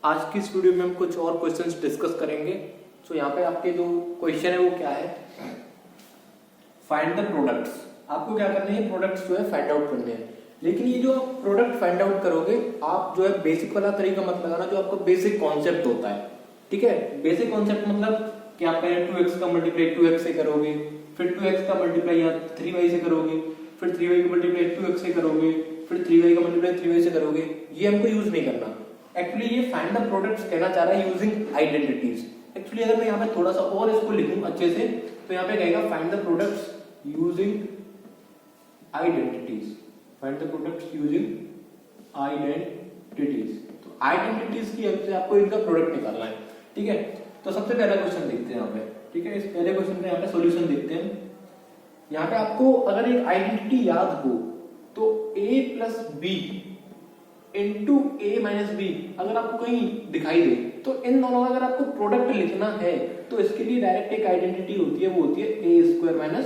आज की इस वीडियो में हम कुछ और क्वेश्चंस डिस्कस करेंगे। तो यहाँ पे आपके जो क्वेश्चन है वो क्या है, फाइंड द प्रोडक्ट्स। आपको क्या करना है, प्रोडक्ट्स जो है फाइंड आउट करने हैं। लेकिन ये जो आप प्रोडक्ट फाइंड आउट करोगे, आप जो है बेसिक वाला तरीका मत लगाना, जो आपका बेसिक कॉन्सेप्ट होता है। ठीक है, बेसिक कॉन्सेप्ट मतलब कि आप पहले 2x का मल्टीप्लाई 2x से करोगे, फिर 2x का मल्टीप्लाई यहाँ 3y से करोगे, फिर 3y का मल्टीप्लाई 2x से करोगे, फिर 3y का मल्टीप्लाई 3y से करोगे। ये हमको यूज नहीं करना। एक्चुअली ये फाइंड द प्रोडक्ट्स कहना चाह रहा है यूजिंग आइडेंटिटीज। एक्चुअली अगर मैं यहाँ पे थोड़ा सा और इसको लिखूं अच्छे से, तो यहाँ पे कहेगा find the products using identities. Find the products using identities. तो आइडेंटिटीज की हेल्प से आपको इनका प्रोडक्ट निकालना है। ठीक है, तो सबसे पहला क्वेश्चन देखते हैं यहाँ पे। ठीक है, इस पहले क्वेश्चन का यहाँ पे सॉल्यूशन देखते हैं। यहाँ पे आपको अगर एक आइडेंटिटी याद हो तो a plus B into A minus B अगर आपको कहीं दिखाई दे, तो इन दोनों का अगर आपको प्रोडक्ट लिखना है तो इसके लिए डायरेक्ट एक आइडेंटिटी होती है, वो होती है ए स्क्वायर माइनस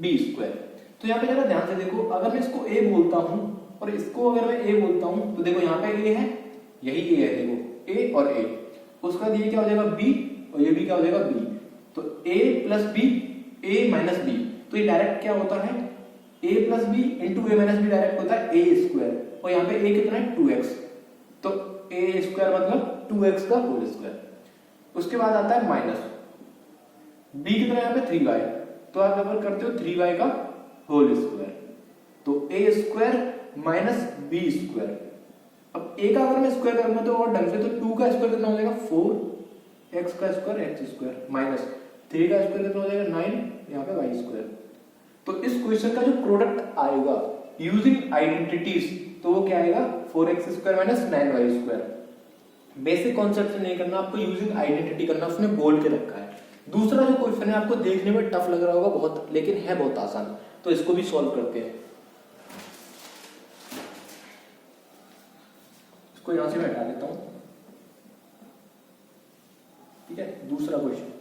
बी स्क्वायर। तो यहाँ पे जरा ध्यान से देखो, अगर मैं इसको a बोलता हूं और इसको अगर मैं a बोलता हूं, तो देखो यहाँ पे a है, यही a है, देखो a और a। उसका ये क्या हो जाएगा b, और ये भी क्या हो जाएगा b। तो a plus B a minus B, तो ये डायरेक्ट क्या होता है, a plus B into A minus B direct होता है a स्क्वायर, और यहाँ पे a कितना है 2x, तो a स्क्वायर मतलब 2x का होल स्क्वायर। उसके बाद आता है माइनस b कितना है यहाँ पे 3y, तो आप अगर करते हो 3y का होल स्क्वायर, तो a square minus b square. अब a का अगर मैं स्क्वायर करूंगा तो और ढंग से, तो 2 का स्क्वायर कितना हो जाएगा 4, x का स्क्वायर x स्क्वायर, माइनस 3 का स्क्वायर कितना हो जाएगा 9, यहाँ पे y स्क्वायर। तो इस क्वेश्चन का जो प्रोडक्ट आएगा यूजिंग आइडेंटिटीज, तो वो क्या आएगा 4x square minus 9y square. Basic concept से नहीं करना, आपको यूजिंग आइडेंटिटी करना, उसने बोल के रखा है। दूसरा जो क्वेश्चन है आपको देखने में टफ लग रहा होगा बहुत, लेकिन है बहुत आसान, तो इसको भी सॉल्व करते हैं। इसको यहां से मैं हटा देता हूं। ठीक है, दूसरा क्वेश्चन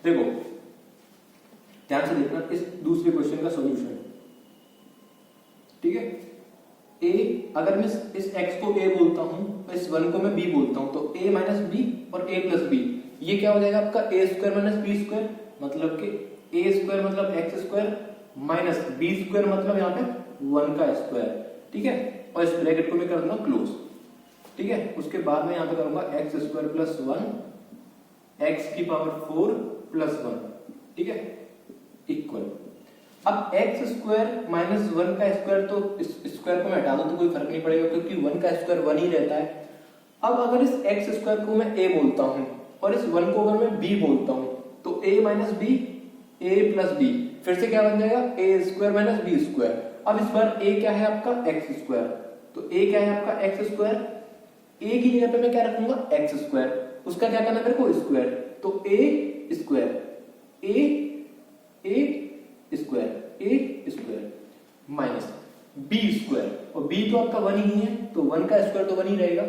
देखो, ध्यान से देखना इस दूसरे क्वेश्चन का सॉल्यूशन। ठीक है, a अगर मैं इस x को a बोलता हूं, इस 1 को मैं b बोलता हूं, तो a माइनस बी और a प्लस बी, ये क्या हो जाएगा आपका a square minus B square, मतलब कि a स्क्वायर मतलब x square minus b square मतलब यहाँ पे 1 का स्क्वायर। ठीक है, और इस ब्रैकेट को मैं कर दूंगा क्लोज। ठीक है, उसके बाद में यहाँ पे करूंगा x स्क्वायर प्लस 1 x की पावर 4 प्लस 1। ठीक है, इक्वल। अब x स्क्वायर माइनस 1 का स्क्वायर, तो इस स्क्वायर को मैं हटा दूं तो कोई फर्क नहीं पड़ेगा, क्योंकि 1 का स्क्वायर 1 ही रहता है। अब अगर इस x स्क्वायर को मैं a बोलता हूं और इस 1 को अगर मैं b बोलता हूं, तो a minus B a plus b, फिर से क्या बन जाएगा a square minus b square. अब इस बार a क्या है आपका x स्क्वायर, तो a क्या है आपका x स्क्वायर, a की जगह पे मैं क्या रखूंगा x स्क्वायर, उसका क्या करना मेरे को स्क्वायर, तो a square a square minus b square, और b तो आपका 1 ही है, तो 1 का स्क्वायर तो 1 ही रहेगा,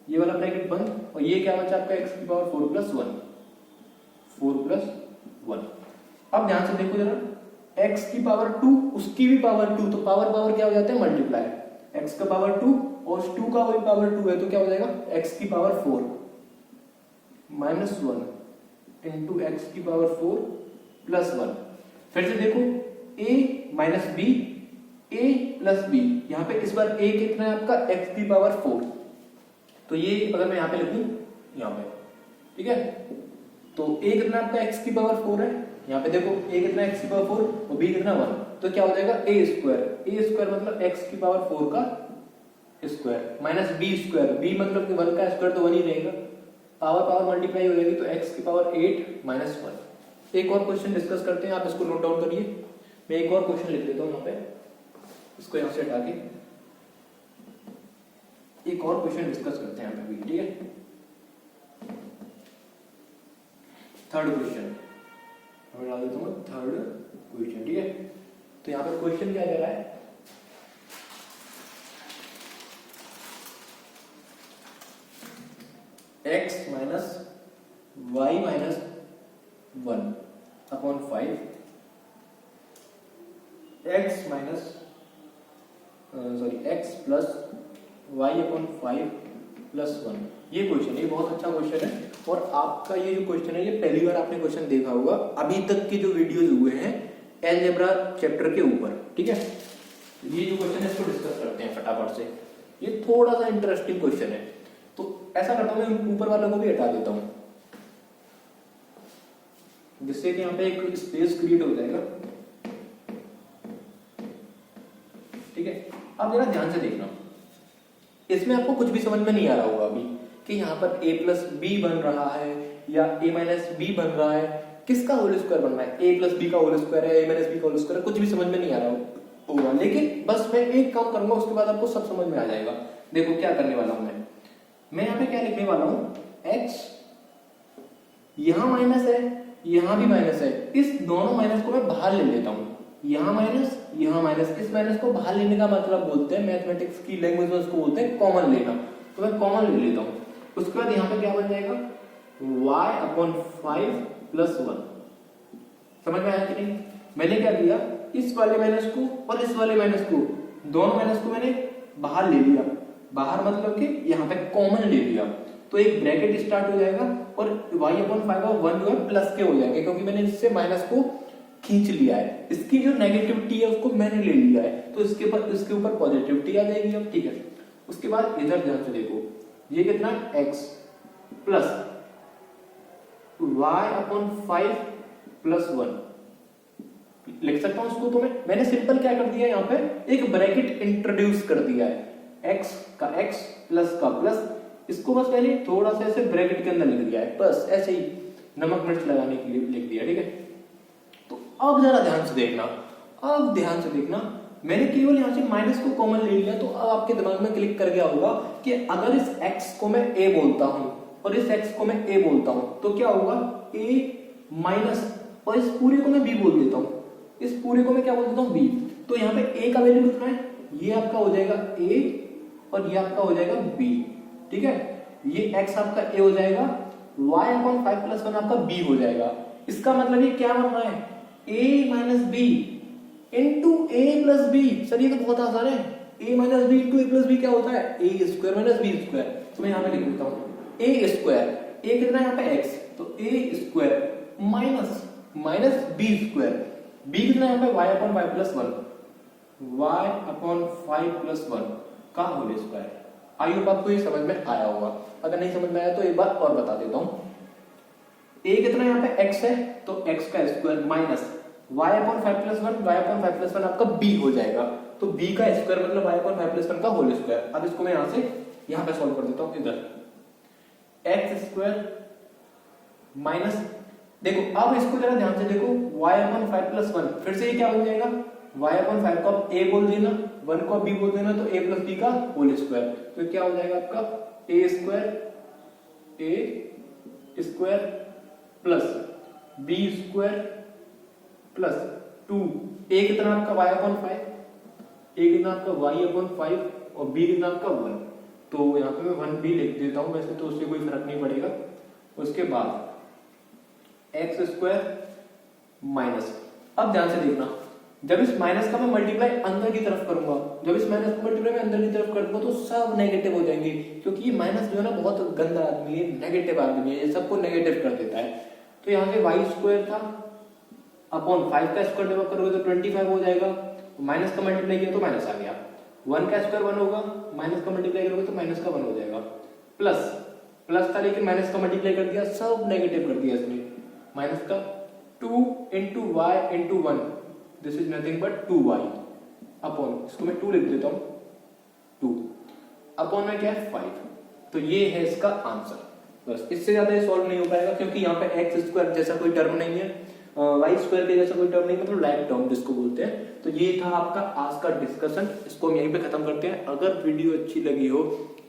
ये वाला ब्रैकेट बंद, और ये क्या बचा आपका x की पावर 4 प्लस 1। अब ध्यान से देखो जरा, x की पावर 2 उसकी भी पावर 2, तो पावर पावर क्या हो जाता है मल्टीप्लाई, x का पावर 2 और 2 का भी पावर 2 है, तो क्या हो जाएगा x की पावर 4 माइनस 1 इंटू एक्स की पावर 4 प्लस 1। फिर से देखो a minus B a plus B, यहाँ पे इस बार a कितना है आपका x की पावर 4, तो ये अगर मैं यहाँ पे लिखूं यहाँ पे, ठीक है, तो a कितना आपका x की पावर 4 है, यहाँ पे देखो a कितना x की पावर 4 और b कितना 1, तो क्या हो जाएगा a स्क्वायर मतलब x की पावर 4 का square minus b square, b मतलब कि 1 का स्क्वायर तो 1 ही रहेगा, पावर पावर मल्टीप्लाई हो जाएगी, तो x की पावर 8 माइनस 1। एक और क्वेश्चन डिस्कस करते हैं, आप इसको नोट डाउन करिए। मैं एक और क्वेश्चन लिख देता हूं यहाँ पे, इसको यहाँ से हटा के एक और क्वेश्चन डिस्कस करते हैं यहाँ पे भी। ठीक है, थर्ड क्वेश्चन मैं डाल देता हूँ, थर्ड क्वेश्चन। ठीक है, तो यहाँ पे क्वेश्चन क्या कह रहा है, x minus Y minus 1 upon 5, x minus x plus Y upon 5 +1। ये क्वेश्चन, ये बहुत अच्छा क्वेश्चन है और आपका ये जो क्वेश्चन है ये पहली बार आपने क्वेश्चन देखा होगा अभी तक के जो वीडियोस हुए हैं अलजेब्रा चैप्टर के ऊपर, ठीक है। ये जो क्वेश्चन है इसको डिस्कस करते हैं फटाफट से। ये थोड़ा सा इंटरेस्टिंग क्वेश्चन है, तो ऐसा करता हूँ मैं ऊपर वालों को भी हटा देता हूँ जिससे कि यहाँ पे एक स्पेस क्रिएट हो जाएगा, ठीक है। अब जरा ध्यान से देखना, इसमें आपको कुछ भी समझ में नहीं आ रहा होगा अभी कि यहाँ पर a प्लस बी बन रहा है या a माइनस बी बन रहा है, किसका होल स्क्वायर बन रहा है, a प्लस बी का होल स्क्वायर है, a माइनस बी का होल स्क्वायर है, कुछ भी समझ में नहीं आ रहा होगा। लेकिन बस मैं एक काम करूंगा उसके बाद आपको सब समझ में आ जाएगा। देखो क्या करने वाला हूं मैं यहाँ पे क्या लिखने वाला हूं, x यहां माइनस है यहां भी माइनस है, इस दोनों माइनस को मैं बाहर ले लेता हूं, यहां माइनस, इस माइनस को बाहर लेने का मतलब बोलते हैं मैथमेटिक्स की लैंग्वेज में उसको बोलते हैं कॉमन लेना। तो मैं कॉमन ले लेता हूं, उसके बाद यहाँ पे क्या बन जाएगा y/5 + 1। समझ में आया कि नहीं? मैंने क्या किया, इस वाले माइनस को और इस वाले माइनस को, दोनों माइनस को मैंने बाहर ले लिया, बाहर मतलब कि यहाँ पे कॉमन ले लिया, तो एक ब्रैकेट स्टार्ट हो जाएगा और y/5 और 1 जो है प्लस के हो जाएंगे क्योंकि मैंने इससे माइनस को खींच लिया है, इसकी जो नेगेटिविटी है उसको मैंने ले लिया है, तो इसके ऊपर पॉजिटिविटी आ जाएगी अब, ठीक है। उसके बाद इधर ध्यान से देखो, ये कितना x प्लस y/5 + 1 लिख सकता हूं उसको। तो मैंने सिंपल क्या कर दिया, यहाँ पे एक ब्रैकेट इंट्रोड्यूस कर दिया है, x का x प्लस का प्लस, इसको बस मैंने थोड़ा सा ऐसे ब्रैकेट के अंदर लिख दिया है, बस ऐसे ही नमक मिर्च लगाने के लिए लिख दिया, ठीक है। तो अब जरा ध्यान से देखना, मैंने केवल यहाँ से माइनस को कॉमन ले लिया, तो अब आपके दिमाग में क्लिक कर गया होगा कि अगर इस x को मैं a बोलता हूं और इस x को मैं a बोलता हूं तो क्या होगा, a माइनस, और इस पूरे को मैं b बोल देता हूं, इस पूरे को मैं क्या बोल देता हूं b। तो यहाँ पे a का वैल्यू कितना है, ये आपका हो जाएगा a और ये आपका हो जाएगा b, ठीक है। ये x आपका a हो जाएगा, y/5 + 1 आपका b हो जाएगा। इसका मतलब ये क्या बन रहा है, a minus B into a plus B. Sir ये तो बहुत आसान है, a minus B into a plus B क्या होता है, a square minus b square. तो मैं यहाँ पे लिख देता हूँ a स्क्वायर, a कितना है यहाँ पे x, तो a square minus b square, b कितना है यहाँ पे y/5 + 1, y/5 + 1 का होल स्क्वायर। आई होप आपको ये समझ में आया होगा, अगर नहीं समझ में आया तो एक बार और बता देता हूँ। a कितना यहाँ पे x है, तो x का स्क्वायर माइनस y/5 + 1, y/5 + 1 आपका b हो जाएगा, तो b का स्क्वायर मतलब y/5 + 1 का होल स्क्वायर। अब इसको मैं यहाँ पे सॉल्व कर देता हूँ, इधर x² माइनस, देखो अब इसको जरा ध्यान से देखो, y/5 + 1 फिर से ये क्या हो जाएगा, y/5 को आप a बोल देना, 1 को b बोल देना, तो a + b का होल स्क्वायर। तो क्या हो जाएगा आपका a square plus b square plus 2, a कितना आपका y/5, a कितना आपका y/5 और b कितना आपका 1, तो यहाँ पे मैं 1 भी लिख देता हूँ, वैसे तो उससे कोई फर्क नहीं पड़ेगा। उसके बाद x² माइनस, अब ध्यान से देखना, जब इस माइनस का मैं मल्टीप्लाई अंदर की तरफ करूंगा, जब इस माइनस को मल्टीप्लाई मैं अंदर की तरफ करूंगा तो सब नेगेटिव हो जाएंगे, क्योंकि ये माइनस जो है ना बहुत गंदा आदमी है, नेगेटिव आदमी है, ये सबको नेगेटिव कर देता है। तो यहाँ से y² था अपॉन 5 का स्क्वायर डिवाइड करोगे तो 25 हो जाएगा, माइनस का मल्टीप्लाई किया तो माइनस आ गया, 1 का स्क्वायर 1 होगा, माइनस का मल्टीप्लाई करोगे तो माइनस का 1 हो जाएगा, प्लस था लेकिन माइनस का मल्टीप्लाई कर दिया, सब नेगेटिव कर दिया इसने, माइनस का 2 × y × 1, this is nothing but 2y upon, इसको मैं 2 लिख देता हूं, 2 अपॉन में क्या है 5। तो ये है इसका आंसर, बस इससे ज्यादा ये सॉल्व नहीं हो पाएगा, क्योंकि यहाँ पे x² जैसा कोई टर्म नहीं है, y² के जैसा कोई टर्म नहीं है, मतलब लाइक टर्म जिसको बोलते हैं। तो ये था आपका आज का डिस्कशन, इसको हम यहीं पे खत्म करते हैं। अगर वीडियो अच्छी लगी हो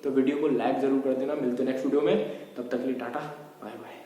तो वीडियो को लाइक जरूर कर देना, मिलते हैं नेक्स्ट वीडियो में, तब तक के लिए टाटा बाय बाय।